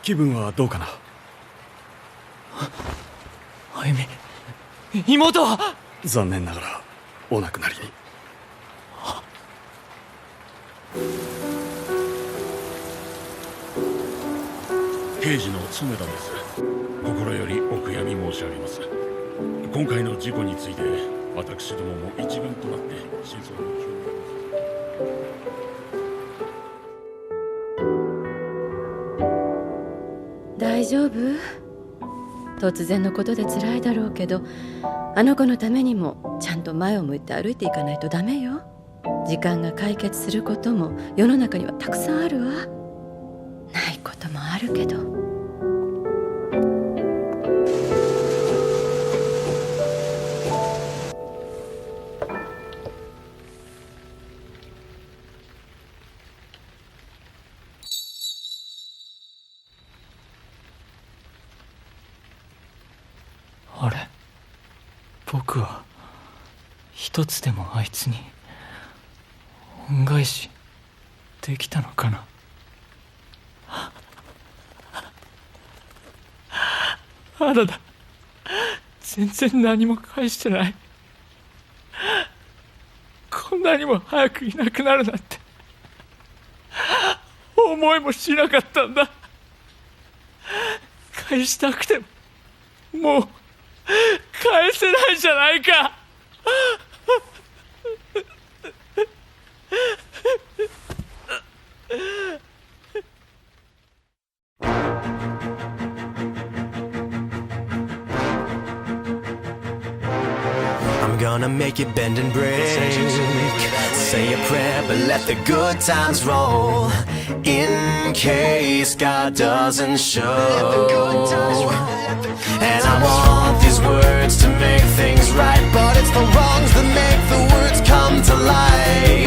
気分はどうかな。あゆみ、妹は。残念ながらお亡くなりに。刑事の染田です。心よりお悔やみ申し上げます。今回の事故について私どもも一丸となって真相の究明を。大丈夫？突然のことで辛いだろうけど、あの子のためにもちゃんと前を向いて歩いていかないとダメよ。時間が解決することも世の中にはたくさんあるわ。ないこともあるけど。あれ、僕は一つでもあいつに恩返しできたのかな。あらだ、全然何も返してない。こんなにも早くいなくなるなんて思いもしなかったんだ。返したくてももう返せないじゃないか。I'm gonna make it bend and break. Say a prayer, but let the good times roll. In case God doesn't show. And I want these words to make things right, but it's the wrongs that make the words come to life.